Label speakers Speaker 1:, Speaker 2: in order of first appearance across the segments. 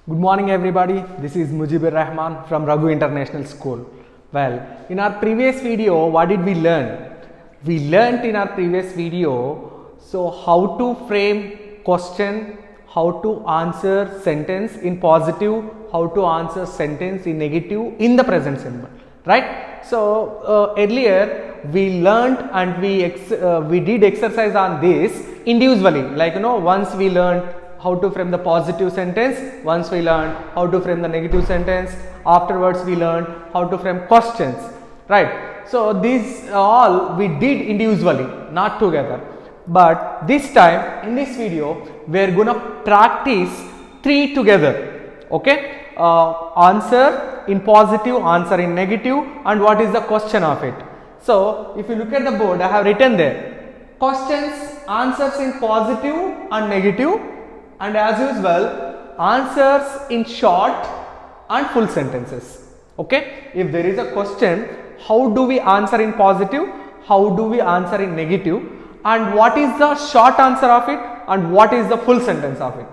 Speaker 1: Good morning everybody, this is Mujibur Rahman from Raghu International School. Well, in our previous video, what did we learn? We learnt in our previous video, how to frame question, how to answer sentence in positive, how to answer sentence in negative in the present simple, right? So, earlier we learnt and we did exercise on this individually, like once we learnt how to frame the positive sentence, once we learned how to frame the negative sentence, afterwards we learned how to frame questions, right? So these all we did individually, not together, but this time in this video we are gonna practice three together, okay? Answer in positive, answer in negative, and what is the question of it. So if you look at the board, I have written there questions, answers in positive and negative, and as usual answers in short and full sentences. Okay, if there is a question, how do we answer in positive, how do we answer in negative, and what is the short answer of it and what is the full sentence of it.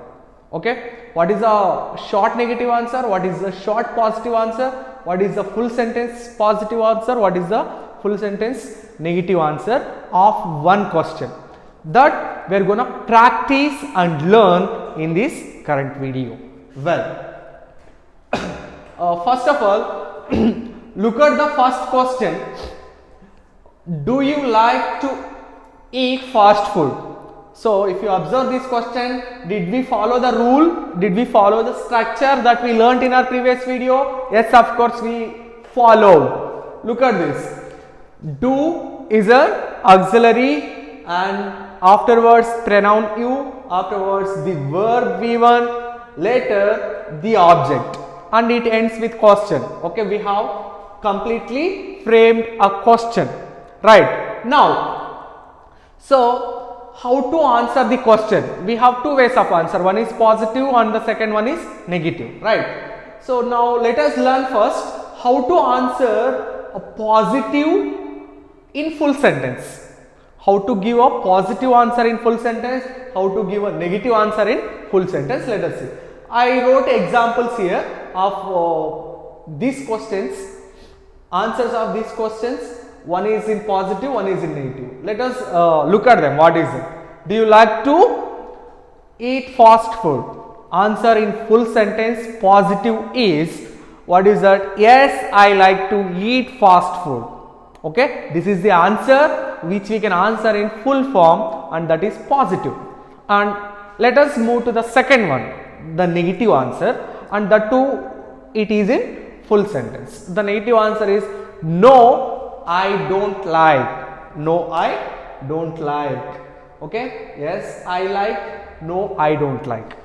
Speaker 1: Okay, what is the short negative answer, what is the short positive answer, what is the full sentence positive answer, what is the full sentence negative answer of one question. That we are going to practice and learn in this current video. Well, first of all, look at the first question. Do you like to eat fast food? So if you observe this question, did we follow the rule? Did we follow the structure that we learnt in our previous video? Yes, of course we followed. Look at this. Do is an auxiliary and afterwards pronoun you, afterwards the verb V1, later the object, and it ends with question. Okay, we have completely framed a question, right? Now, so how to answer the question? We have two ways of answer. One is positive and the second one is negative, right? So now let us learn first how to answer a positive in full sentence. How to give a positive answer in full sentence, how to give a negative answer in full sentence. Let us see. I wrote examples here of these questions, answers of these questions. One is in positive, one is in negative. Let us look at them. What is it? Do you like to eat fast food? Answer in full sentence positive is, what is that? Yes, I like to eat fast food. Okay, this is the answer which we can answer in full form, and that is positive. And let us move to the second one, the negative answer, and that too it is in full sentence. The negative answer is no, I don't like. No, I don't like. Okay, yes, I like. No, I don't like.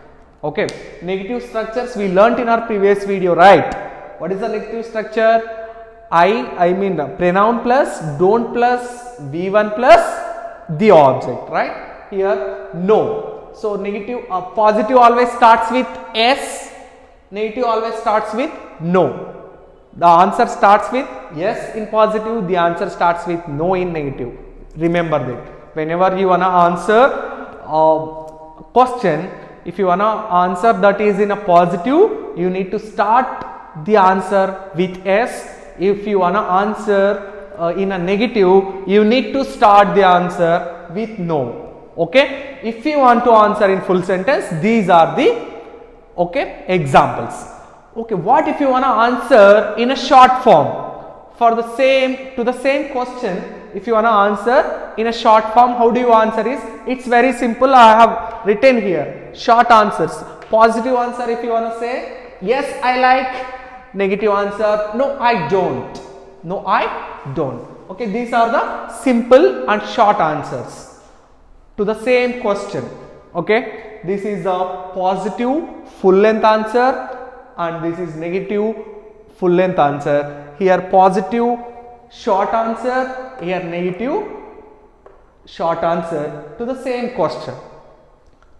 Speaker 1: Okay, negative structures we learnt in our previous video, right? What is the negative structure? I mean the pronoun plus don't plus V1 plus the object, right? Here no. So negative, positive always starts with S, negative always starts with no. The answer starts with yes in positive, the answer starts with no in negative. Remember that. Whenever you wanna answer a question, if you wanna answer that is in a positive, you need to start the answer with S. If you wanna answer in a negative, you need to start the answer with no. Okay, if you want to answer in full sentence, these are the examples. Okay, what if you wanna answer in a short form for the same question? If you wanna answer in a short form, how do you answer is, it's very simple. I have written here short answers. Positive answer, if you wanna say yes I like. Negative answer, no I don't. No I don't. Okay, these are the simple and short answers to the same question. Okay, this is a positive full length answer and this is negative full length answer. Here positive short answer, here negative short answer to the same question.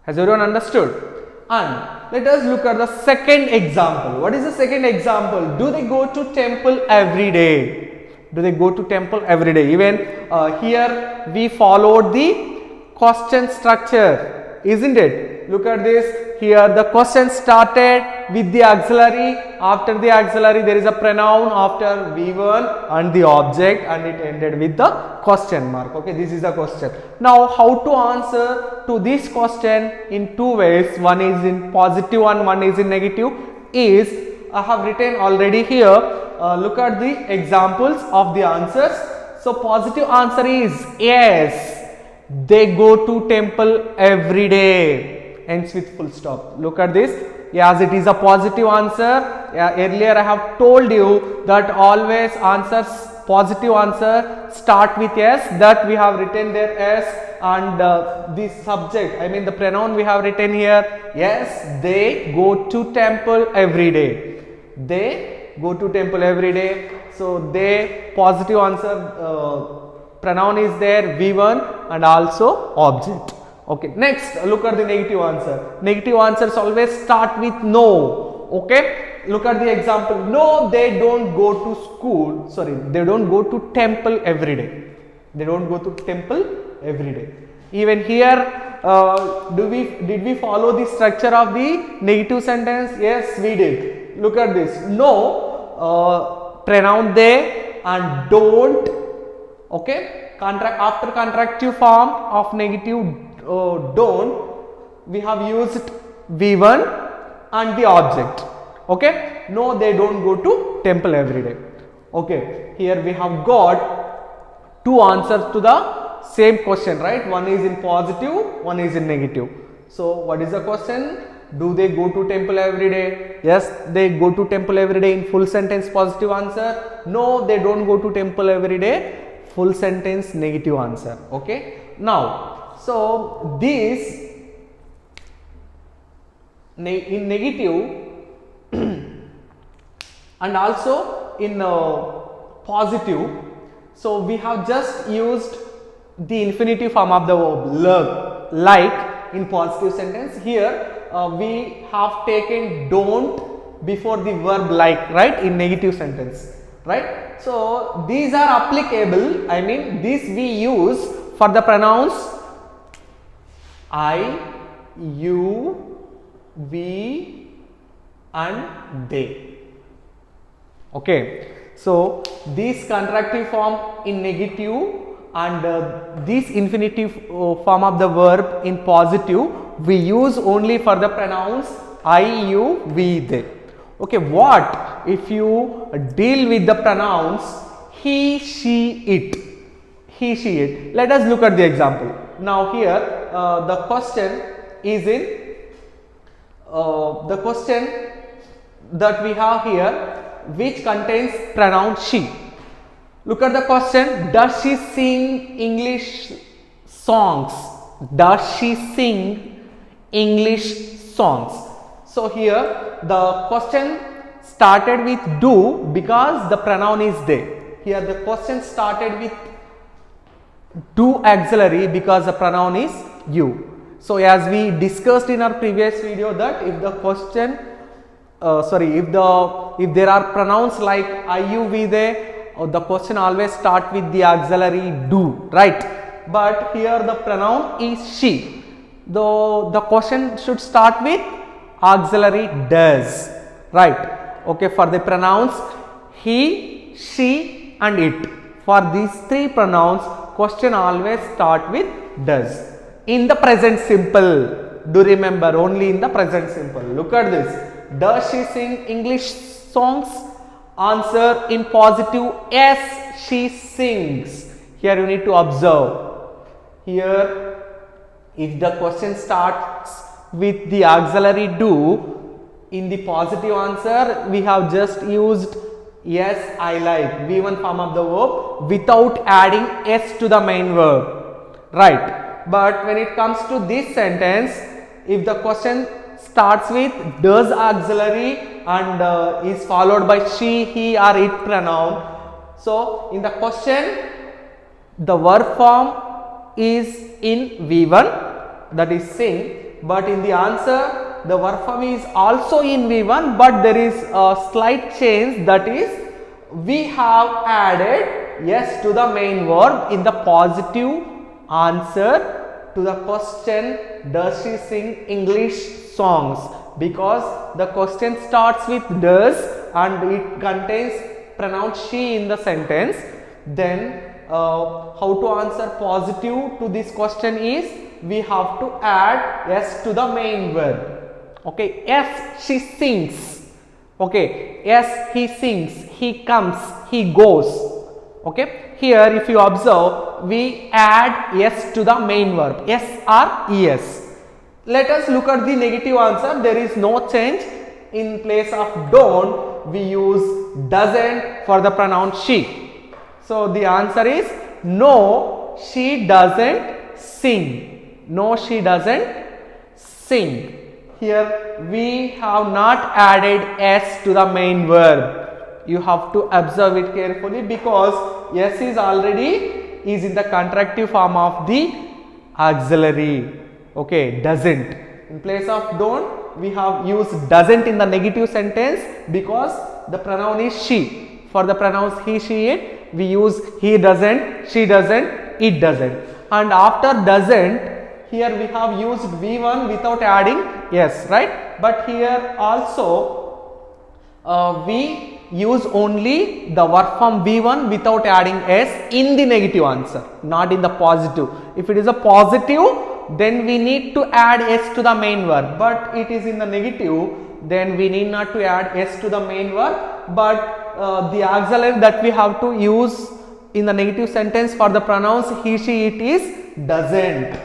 Speaker 1: Has everyone understood? And let us look at the second example. What is the second example? Do they go to temple every day? Do they go to temple every day? Even here we followed the question structure, isn't it? Look at this. Here the question started with the auxiliary. After the auxiliary there is a pronoun after V1 and the object, and it ended with the question mark. Okay, this is the question. Now how to answer to this question in two ways, one is in positive and one is in negative, is I have written already here. Look at the examples of the answers. So positive answer is yes, they go to temple every day, ends with full stop. Look at this. Yes, it is a positive answer. Earlier I have told you that always answers, positive answer start with yes, that we have written there yes, and the subject, I mean the pronoun we have written here, yes, they go to temple every day. They go to temple every day. So they, positive answer, pronoun is there, V1 and also object. Okay, next look at the negative answer. Negative answers always start with no. Okay, look at the example. No, they don't go to school. Sorry, they don't go to temple every day. They don't go to temple every day. Even here, did we follow the structure of the negative sentence? Yes, we did. Look at this. No, pronoun they and don't. Okay, after contractive form of negative don't, we have used V1 and the object. Okay, no, they don't go to temple every day. Okay, here we have got two answers to the same question, right? One is in positive, one is in negative. So what is the question? Do they go to temple every day? Yes, they go to temple every day in full sentence, positive answer. No, they don't go to temple every day, full sentence, negative answer. Okay, now so this in negative and also in positive, so we have just used the infinitive form of the verb like in positive sentence. Here we have taken don't before the verb like, right, in negative sentence, right? So these are applicable, I mean these we use for the pronouns I, you, we and they. Okay, so this contractive form in negative and this infinitive form of the verb in positive we use only for the pronouns I, you, we, they. Okay, what if you deal with the pronouns he, she, it? He, she, it. Let us look at the example. Now here the question is in the question that we have here, which contains pronoun she. Look at the question. Does she sing English songs? Does she sing English songs? So here the question started with do because the pronoun is they. Here the question started with do auxiliary because the pronoun is you. So as we discussed in our previous video that if the question if there are pronouns like I, you, we, they, the question always start with the auxiliary do, right? But here the pronoun is she, though the question should start with auxiliary does, right? Okay, for the pronouns he, she and it, for these three pronouns question always start with does. In the present simple, do remember, only in the present simple. Look at this. Does she sing English songs? Answer in positive, yes, she sings. Here you need to observe. Here if the question starts with the auxiliary do, in the positive answer we have just used yes, I like, V1 form of the verb without adding s to the main verb, right? But when it comes to this sentence, if the question starts with does auxiliary and is followed by she, he or it pronoun, so in the question the verb form is in V1, that is sing, but in the answer the verb form is also in V1, but there is a slight change, that is we have added yes to the main verb in the positive answer to the question does she sing English songs. because the question starts with does and it contains pronoun she in the sentence. Then how to answer positive to this question is we have to add s to the main verb. Okay, yes, she sings. Okay, yes, he sings, he comes, he goes. Okay, here if you observe, we add s to the main verb, s or es. Let us look at the negative answer. There is no change. In place of don't, we use doesn't for the pronoun she. So the answer is no, she doesn't sing. No, she doesn't sing. Here we have not added s to the main verb. You have to observe it carefully because s is already in the contractive form of the auxiliary. Okay, doesn't. In place of don't, we have used doesn't in the negative sentence because the pronoun is she. For the pronouns he, she, it, we use he doesn't, she doesn't, it doesn't. And after doesn't, here we have used V1 without adding yes, right? But here also we use only the verb form V1 without adding s in the negative answer, not in the positive. If it is a positive, then we need to add s to the main verb, but it is in the negative, then we need not to add s to the main verb, but the auxiliary that we have to use in the negative sentence for the pronouns he, she, it is doesn't.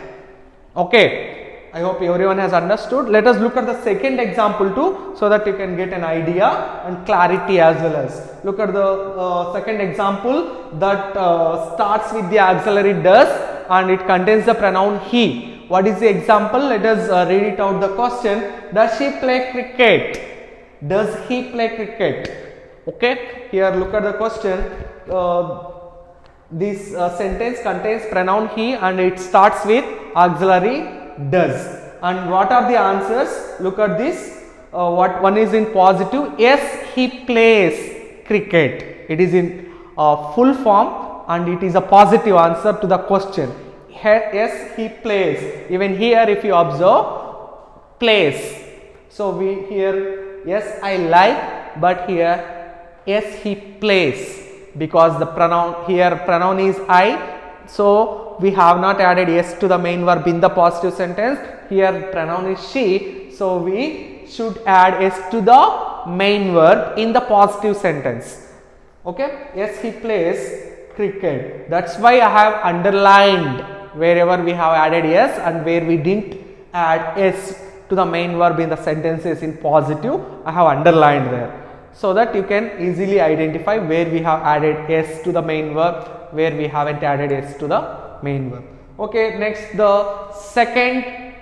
Speaker 1: Okay, I hope everyone has understood. Let us look at the second example too, so that you can get an idea and clarity as well as. Look at the second example that starts with the auxiliary does and it contains the pronoun he. What is the example? Let us read it out the question. Does she play cricket? Does he play cricket? Okay, here look at the question. This sentence contains pronoun he and it starts with auxiliary does. And what are the answers? Look at this. What one is in positive? Yes, he plays cricket. It is in full form and it is a positive answer to the question. Yes, he plays. Even here if you observe, plays. So we here yes I like, but here yes he plays because the pronoun here pronoun is I. So we have not added s to the main verb in the positive sentence. Here pronoun is she. So we should add s to the main verb in the positive sentence. Okay, yes he plays cricket. That's why I have underlined wherever we have added s and where we didn't add s to the main verb in the sentences in positive, I have underlined there, so that you can easily identify where we have added s to the main verb, where we haven't added s to the main verb. Okay, next the second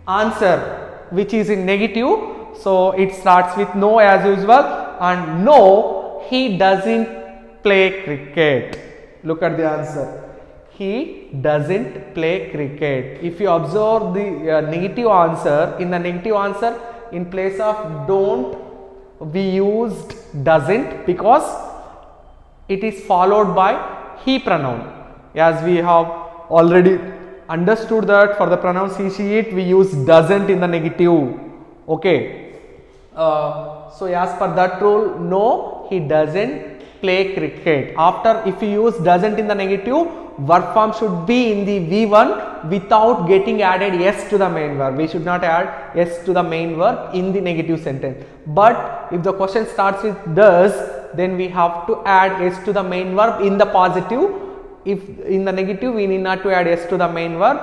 Speaker 1: answer which is in negative. So it starts with no as usual and no, he doesn't play cricket. Look at the answer. He doesn't play cricket. If you observe the negative answer, in the negative answer in place of don't we used doesn't because it is followed by he pronoun. As we have already understood that for the pronouns he, she, it, we use doesn't in the negative. Okay. So as per that rule, no, he doesn't play cricket. After if you use doesn't in the negative, verb form should be in the V1 without getting added s to the main verb. We should not add s to the main verb in the negative sentence. But if the question starts with does, then we have to add s to the main verb in the positive. If in the negative, we need not to add s to the main verb.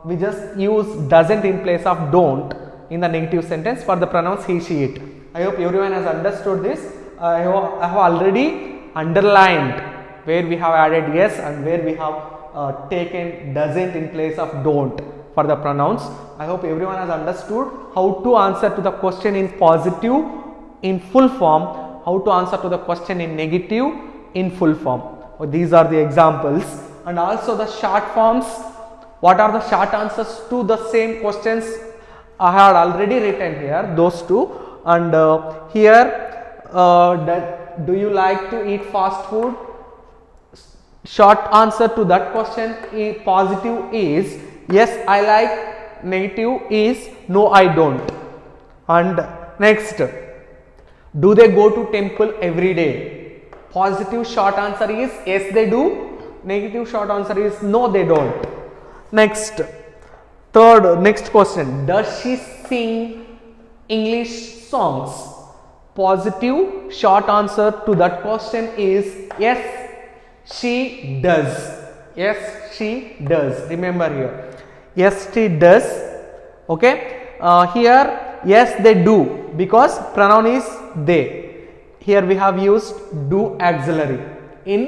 Speaker 1: We just use doesn't in place of don't in the negative sentence for the pronouns he, she, it. I hope everyone has understood this. I have already underlined where we have added yes and where we have taken doesn't in place of don't for the pronouns. I hope everyone has understood how to answer to the question in positive in full form, how to answer to the question in negative in full form. These are the examples, and also the short forms. What are the short answers to the same questions? I had already written here those two, and here do you like to eat fast food? Short answer to that question positive is yes I like, negative is no I don't. And next, do they go to temple every day? Positive short answer is yes they do. Negative short answer is no they don't. Next, next question, does she sing English songs? Positive short answer to that question is yes she does. Yes she does. Remember here, yes she does. Okay, here yes they do because pronoun is they. Here we have used do auxiliary in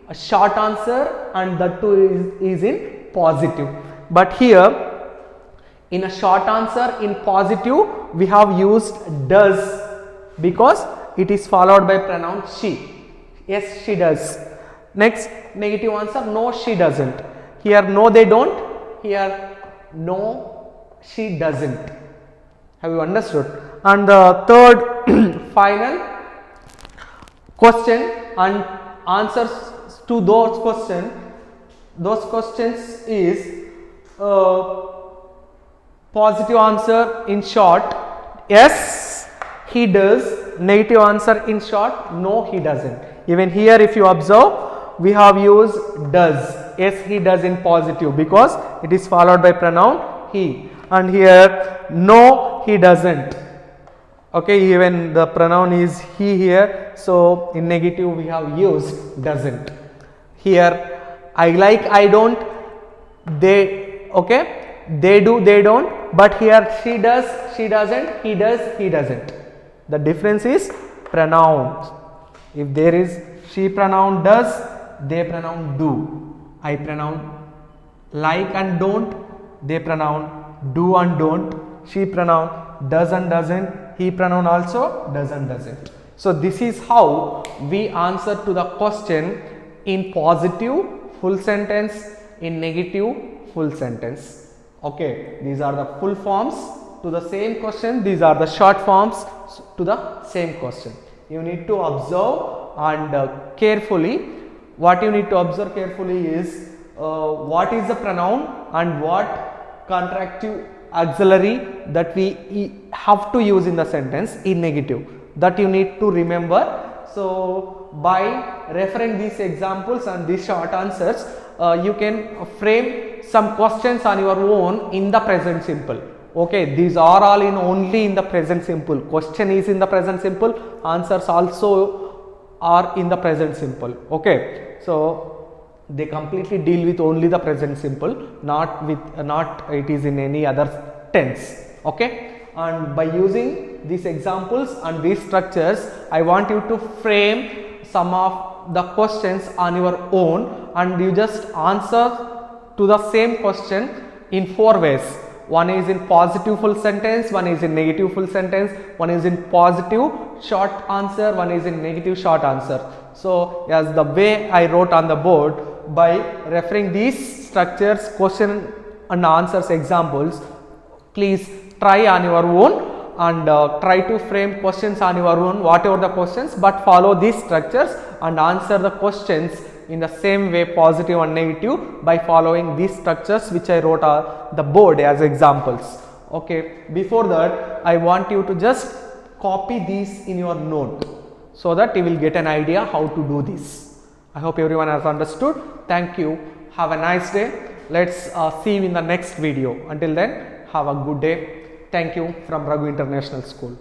Speaker 1: a short answer, and that too is in positive. But here in a short answer in positive we have used does because it is followed by pronoun she. Yes she does. Next, negative answer, no she doesn't. Here no they don't, here no she doesn't. Have you understood? And the third final question and answers to those questions is positive answer in short yes he does, negative answer in short no he doesn't. Even here if you observe we have used does, yes he does in positive because it is followed by pronoun he, and here no he doesn't. Okay, even the pronoun is he here, so in negative we have used doesn't. Here I like I don't, they, okay, they do they don't, but here she does she doesn't, he does he doesn't. The difference is pronouns. If there is she pronoun does, they pronoun do. I pronoun like and don't, they pronoun do and don't. She pronoun does and doesn't, he pronoun also does and doesn't. So this is how we answer to the question in positive full sentence, in negative full sentence. Okay, these are the full forms to the same question, these are the short forms to the same question. You need to observe and carefully. What you need to observe carefully is what is the pronoun and what contractive auxiliary that we have to use in the sentence in negative, that you need to remember. So by referring these examples and these short answers, you can frame some questions on your own in the present simple. Okay, these are all in only in the present simple. Question is in the present simple, answers also are in the present simple. Okay, so they completely deal with only the present simple, not it is in any other tense. Okay, and by using these examples and these structures, I want you to frame some of the questions on your own, and you just answer to the same question in 4 ways. One is in positive full sentence, one is in negative full sentence, one is in positive short answer, one is in negative short answer. So as the way I wrote on the board, by referring these structures, question and answers examples, please try on your own and try to frame questions on your own, whatever the questions, but follow these structures and answer the questions in the same way, positive and negative, by following these structures which I wrote on the board as examples. Okay, before that I want you to just copy these in your note so that you will get an idea how to do this. I hope everyone has understood. Thank you. Have a nice day. Let's see you in the next video. Until then, have a good day. Thank you from Raghu International School.